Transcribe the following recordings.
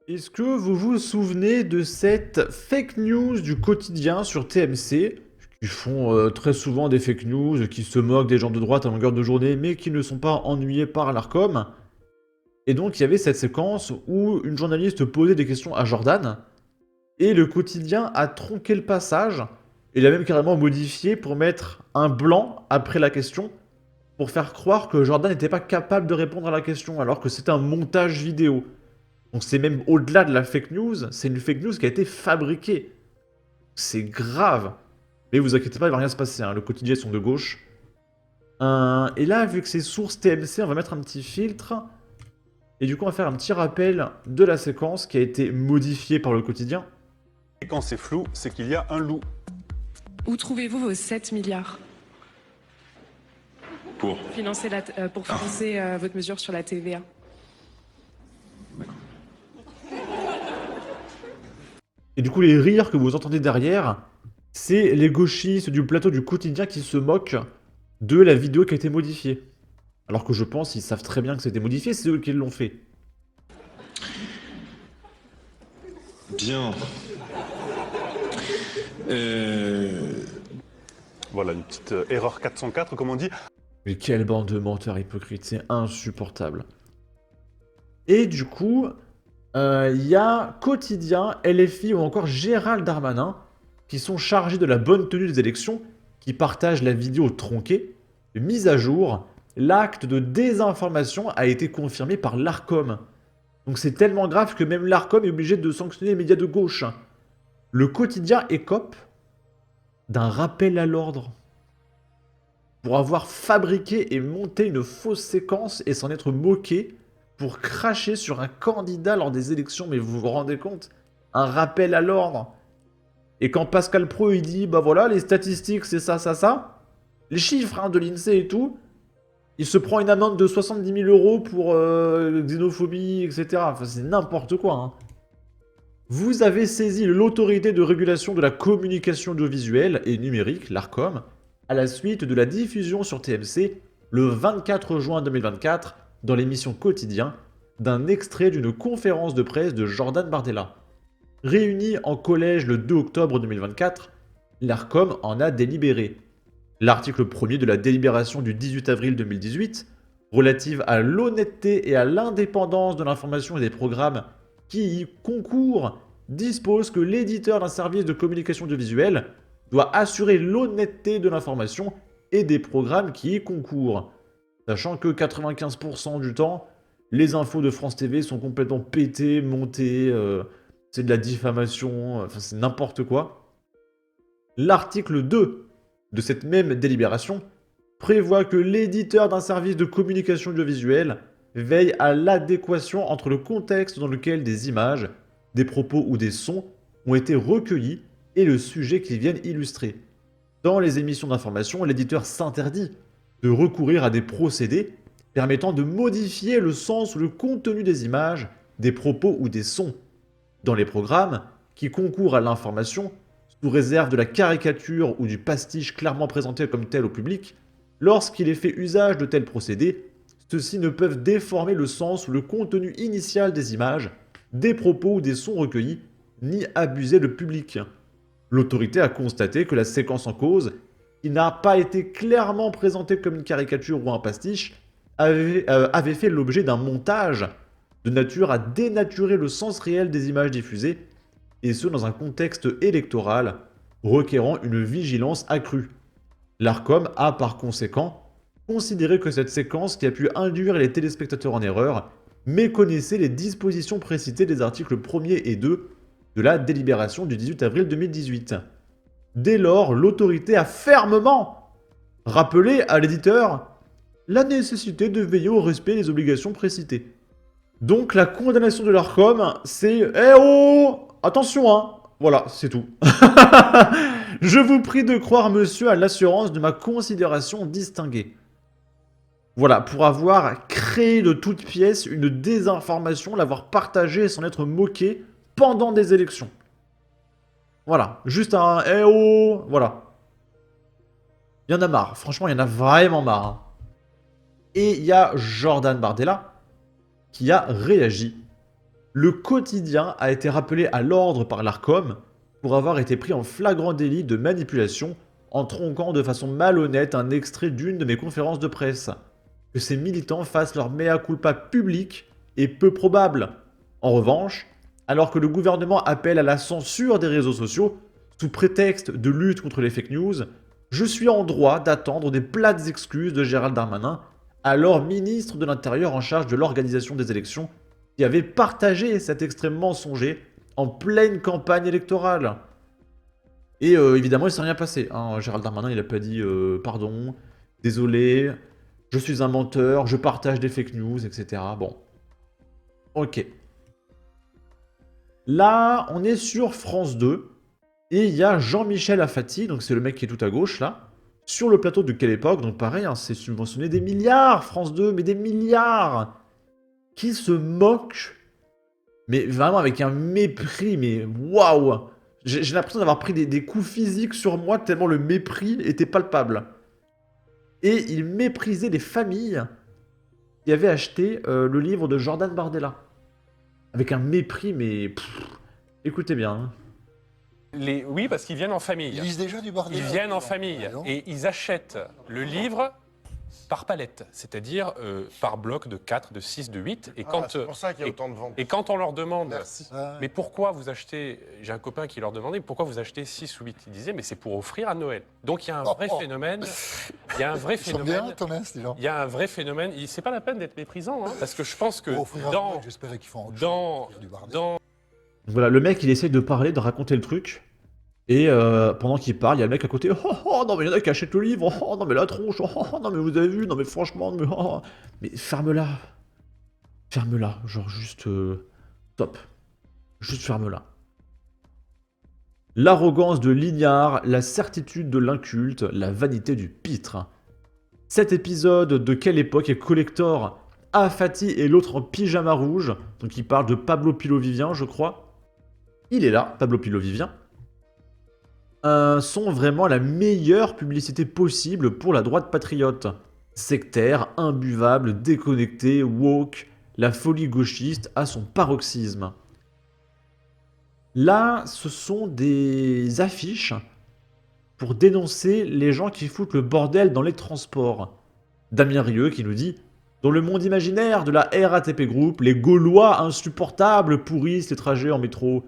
Est-ce que vous vous souvenez de cette fake news du quotidien sur TMC, qui font très souvent des fake news, qui se moquent des gens de droite à longueur de journée, mais qui ne sont pas ennuyés par l'ARCOM? Et donc il y avait cette séquence où une journaliste posait des questions à Jordan, et le quotidien a tronqué le passage, et l'a même carrément modifié pour mettre un blanc après la question, pour faire croire que Jordan n'était pas capable de répondre à la question, alors que c'était un montage vidéo. Donc c'est même au-delà de la fake news, c'est une fake news qui a été fabriquée. C'est grave. Mais vous inquiétez pas, il va rien se passer, hein. Le quotidien sont de gauche. Et là, vu que c'est source TMC, on va mettre un petit filtre. Et du coup, on va faire un petit rappel de la séquence qui a été modifiée par le quotidien. Et quand c'est flou, c'est qu'il y a un loup. Où trouvez-vous vos 7 milliards Pour financer votre mesure sur la TVA? Et du coup, les rires que vous entendez derrière, c'est les gauchistes du plateau du quotidien qui se moquent de la vidéo qui a été modifiée. Alors que je pense qu'ils savent très bien que c'était modifié, c'est eux qui l'ont fait. Bien. Voilà, une petite erreur 404, comme on dit. Mais quelle bande de menteurs hypocrites, c'est insupportable. Et du coup, il y a Quotidien, LFI ou encore Gérald Darmanin qui sont chargés de la bonne tenue des élections, qui partagent la vidéo tronquée, mise à jour. L'acte de désinformation a été confirmé par l'ARCOM. Donc c'est tellement grave que même l'ARCOM est obligé de sanctionner les médias de gauche. Le Quotidien écope d'un rappel à l'ordre pour avoir fabriqué et monté une fausse séquence et s'en être moqué pour cracher sur un candidat lors des élections. Mais vous vous rendez compte? Un rappel à l'ordre. Et quand Pascal Pro il dit, bah voilà, les statistiques c'est ça, ça, ça, les chiffres hein, de l'INSEE et tout, il se prend une amende de 70 000 euros pour xénophobie, etc. Enfin, c'est n'importe quoi. Hein. Vous avez saisi l'autorité de régulation de la communication audiovisuelle et numérique, l'ARCOM, à la suite de la diffusion sur TMC le 24 juin 2024 dans l'émission Quotidien d'un extrait d'une conférence de presse de Jordan Bardella. Réunie en collège le 2 octobre 2024, l'ARCOM en a délibéré. L'article 1er de la délibération du 18 avril 2018, relative à l'honnêteté et à l'indépendance de l'information et des programmes qui y concourent, dispose que l'éditeur d'un service de communication audiovisuelle doit assurer l'honnêteté de l'information et des programmes qui y concourent. Sachant que 95% du temps, les infos de France TV sont complètement pétées, montées, c'est de la diffamation, enfin c'est n'importe quoi. L'article 2 de cette même délibération prévoit que l'éditeur d'un service de communication audiovisuelle veille à l'adéquation entre le contexte dans lequel des images, des propos ou des sons ont été recueillis et le sujet qu'ils viennent illustrer. Dans les émissions d'information, l'éditeur s'interdit de recourir à des procédés permettant de modifier le sens ou le contenu des images, des propos ou des sons. Dans les programmes qui concourent à l'information, sous réserve de la caricature ou du pastiche clairement présenté comme tel au public, lorsqu'il est fait usage de tels procédés, ceux-ci ne peuvent déformer le sens ou le contenu initial des images, des propos ou des sons recueillis, ni abuser le public. L'autorité a constaté que la séquence en cause, qui n'a pas été clairement présentée comme une caricature ou un pastiche, avait fait l'objet d'un montage de nature à dénaturer le sens réel des images diffusées, et ce dans un contexte électoral requérant une vigilance accrue. L'ARCOM a par conséquent considéré que cette séquence qui a pu induire les téléspectateurs en erreur méconnaissait les dispositions précitées des articles 1er et 2 de la délibération du 18 avril 2018. Dès lors, l'autorité a fermement rappelé à l'éditeur la nécessité de veiller au respect des obligations précitées. Donc la condamnation de l'ARCOM, c'est « Eh oh! Attention, hein !» Voilà, c'est tout. Je vous prie de croire, monsieur, à l'assurance de ma considération distinguée. Voilà, pour avoir créé de toutes pièces une désinformation, l'avoir partagée sans être moqué pendant des élections. Voilà, juste un « Eh oh !» Voilà. Il y en a marre, franchement, il y en a vraiment marre. Hein. Et il y a Jordan Bardella qui a réagi. Le quotidien a été rappelé à l'ordre par l'ARCOM pour avoir été pris en flagrant délit de manipulation en tronquant de façon malhonnête un extrait d'une de mes conférences de presse. Que ces militants fassent leur mea culpa public est peu probable. En revanche, alors que le gouvernement appelle à la censure des réseaux sociaux, sous prétexte de lutte contre les fake news, je suis en droit d'attendre des plates excuses de Gérald Darmanin, alors ministre de l'Intérieur en charge de l'organisation des élections, qui avait partagé cet extrême mensonger en pleine campagne électorale. Et évidemment, il ne s'est rien passé. Hein. Gérald Darmanin, il n'a pas dit pardon, désolé, je suis un menteur, je partage des fake news, etc. Bon. Ok. Là, on est sur France 2. Et il y a Jean-Michel Afati, donc c'est le mec qui est tout à gauche là, sur le plateau de Quelle Époque, donc pareil, hein, c'est subventionné des milliards, France 2, mais des milliards, qui se moque, mais vraiment avec un mépris, mais waouh. J'ai l'impression d'avoir pris des coups physiques sur moi tellement le mépris était palpable. Et il méprisait les familles qui avaient acheté le livre de Jordan Bardella. Avec un mépris, mais... écoutez bien. Hein. Oui, parce qu'ils viennent en famille. Ils lisent déjà du bordel. Ils viennent en famille Ah non. et ils achètent le livre par palette, c'est-à-dire par bloc de 4, de 6, de 8. Et quand, c'est pour ça qu'il y a autant de ventes. et quand on leur demande, Merci. mais pourquoi vous achetez, j'ai un copain qui leur demandait, pourquoi vous achetez 6 ou 8 Il disait, mais c'est pour offrir à Noël. Donc il y a un vrai phénomène, il y a un vrai Ils sont bien, phénomène, Thomas, ces gens. il y a un vrai phénomène, c'est pas la peine d'être méprisant, hein, parce que je pense que Pour offrir un dans, Noël, j'espérais qu'ils font autre dans, chose, du bordel. dans, Voilà, le mec, il essaye de parler, de raconter le truc. Et pendant qu'il parle, il y a le mec à côté. Oh non, mais il y en a qui achètent le livre. Oh non, mais la tronche. Oh non, mais vous avez vu. Non, mais franchement. Mais, oh. Mais ferme-la. Ferme-la. Genre, juste. Stop. Juste ferme-la. L'arrogance de l'ignare, la certitude de l'inculte, la vanité du pitre. Cet épisode de Quelle Époque est collector. Afati et l'autre en pyjama rouge. Donc, il parle de Pablo Pilovivien, je crois. Il est là, Pablo Pilovivien. Sont vraiment la meilleure publicité possible pour la droite patriote. Sectaire, imbuvable, déconnecté, woke, la folie gauchiste à son paroxysme. Là, ce sont des affiches pour dénoncer les gens qui foutent le bordel dans les transports. Damien Rieu qui nous dit « Dans le monde imaginaire de la RATP Group, les Gaulois insupportables pourrissent les trajets en métro. »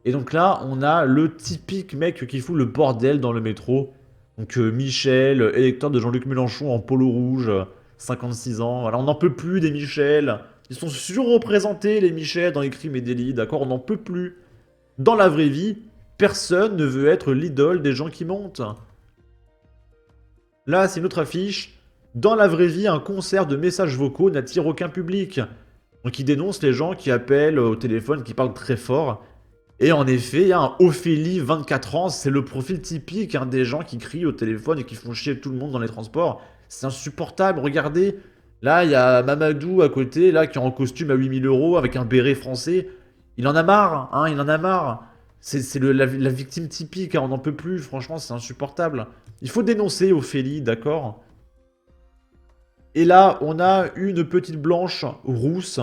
Et donc là, on a le typique mec qui fout le bordel dans le métro. Donc Michel, électeur de Jean-Luc Mélenchon en polo rouge, 56 ans. Voilà, on n'en peut plus des Michel. Ils sont surreprésentés, les Michel, dans les crimes et délits, d'accord? On n'en peut plus. Dans la vraie vie, personne ne veut être l'idole des gens qui montent. Là, c'est une autre affiche. Dans la vraie vie, un concert de messages vocaux n'attire aucun public. Donc il dénonce les gens qui appellent au téléphone, qui parlent très fort. Et en effet, il y a un Ophélie, 24 ans, c'est le profil typique hein, des gens qui crient au téléphone et qui font chier tout le monde dans les transports. C'est insupportable, regardez. Là, il y a Mamadou à côté, là, qui est en costume à 8000 € avec un béret français. Il en a marre, hein, il en a marre. C'est la victime typique, hein, on n'en peut plus, franchement, c'est insupportable. Il faut dénoncer Ophélie, d'accord? Et là, on a une petite blanche rousse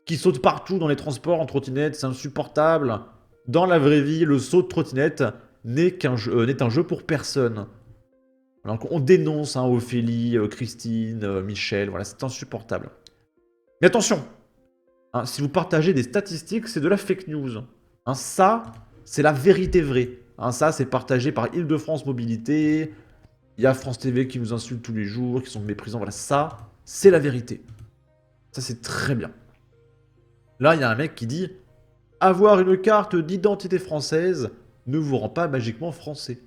qui saute partout dans les transports en trottinette, c'est insupportable. Dans la vraie vie, le saut de trottinette n'est un jeu pour personne. Alors on dénonce hein, Ophélie, Christine, Michel, voilà, c'est insupportable. Mais attention, hein, si vous partagez des statistiques, c'est de la fake news. Hein, ça, c'est la vérité vraie. Hein, ça, c'est partagé par Île-de-France Mobilité. Il y a France TV qui nous insulte tous les jours, qui sont méprisants. Voilà, ça, c'est la vérité. Ça, c'est très bien. Là, il y a un mec qui dit... Avoir une carte d'identité française ne vous rend pas magiquement français.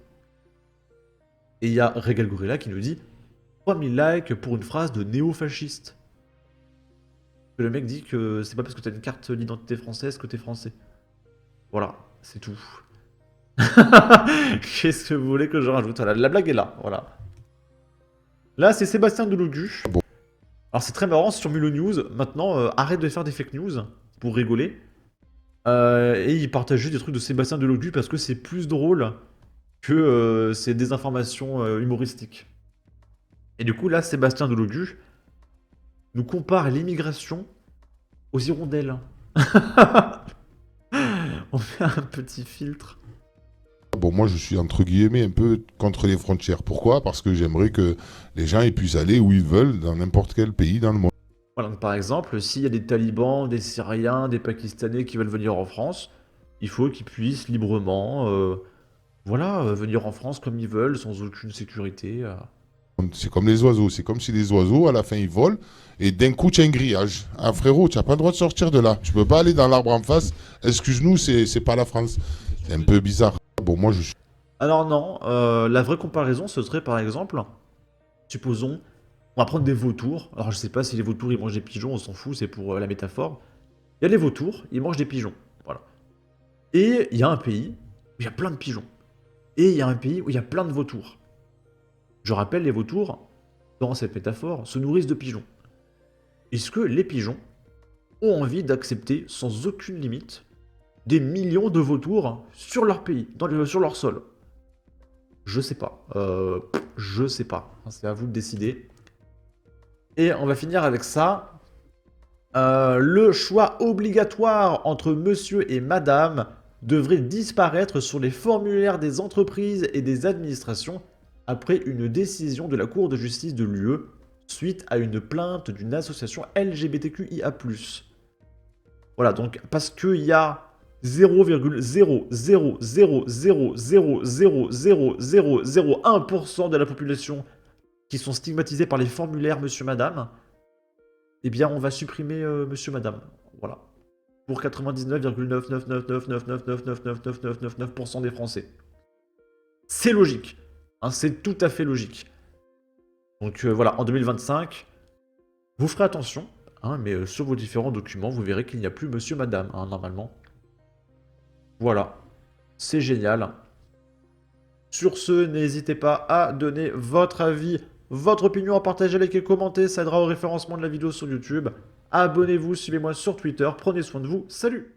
Et il y a Regal Gorilla qui nous dit 3000 likes pour une phrase de néo-fasciste. Le mec dit que c'est pas parce que t'as une carte d'identité française que t'es français. Voilà, c'est tout. Qu'est-ce que vous voulez que je rajoute? Voilà, la blague est là, voilà. Là, c'est Sébastien Delogu. Bon. Alors c'est très marrant sur Mulot News. Maintenant, arrête de faire des fake news pour rigoler. Et il partage juste des trucs de Sébastien Delogu parce que c'est plus drôle que ces désinformations humoristiques. Et du coup, là, Sébastien Delogu nous compare l'immigration aux hirondelles. On met un petit filtre. Bon, moi, je suis entre guillemets un peu contre les frontières. Pourquoi? Parce que j'aimerais que les gens ils puissent aller où ils veulent, dans n'importe quel pays dans le monde. Voilà, donc par exemple, s'il y a des talibans, des Syriens, des Pakistanais qui veulent venir en France, il faut qu'ils puissent librement venir en France comme ils veulent, sans aucune sécurité. C'est comme les oiseaux. C'est comme si les oiseaux, à la fin, ils volent et d'un coup, tu as un grillage. Ah, frérot, tu n'as pas le droit de sortir de là. Tu peux pas aller dans l'arbre en face. Excuse-nous, c'est pas la France. C'est un peu bizarre. Bon, moi, je suis. Alors non, la vraie comparaison, ce serait par exemple, supposons, on va prendre des vautours. Alors je sais pas si les vautours ils mangent des pigeons, on s'en fout, c'est pour la métaphore. Il y a les vautours, ils mangent des pigeons. Voilà. Et il y a un pays où il y a plein de pigeons. Et il y a un pays où il y a plein de vautours. Je rappelle, les vautours, dans cette métaphore, se nourrissent de pigeons. Est-ce que les pigeons ont envie d'accepter sans aucune limite des millions de vautours sur leur pays, sur leur sol? Je sais pas. Je sais pas. C'est à vous de décider. Et on va finir avec ça. Le choix obligatoire entre monsieur et madame devrait disparaître sur les formulaires des entreprises et des administrations après une décision de la Cour de justice de l'UE suite à une plainte d'une association LGBTQIA+. Voilà, donc parce qu'il y a 0,000000001% de la population qui sont stigmatisés par les formulaires monsieur madame, eh bien on va supprimer monsieur madame. Voilà. Pour 99,9999999999999% des Français. C'est logique. Hein, c'est tout à fait logique. Donc voilà, en 2025, vous ferez attention, hein, mais sur vos différents documents, vous verrez qu'il n'y a plus monsieur madame, hein, normalement. Voilà, c'est génial. Sur ce, n'hésitez pas à donner votre avis, votre opinion, à partager, liker, commenter, ça aidera au référencement de la vidéo sur YouTube. Abonnez-vous, suivez-moi sur Twitter, prenez soin de vous, salut!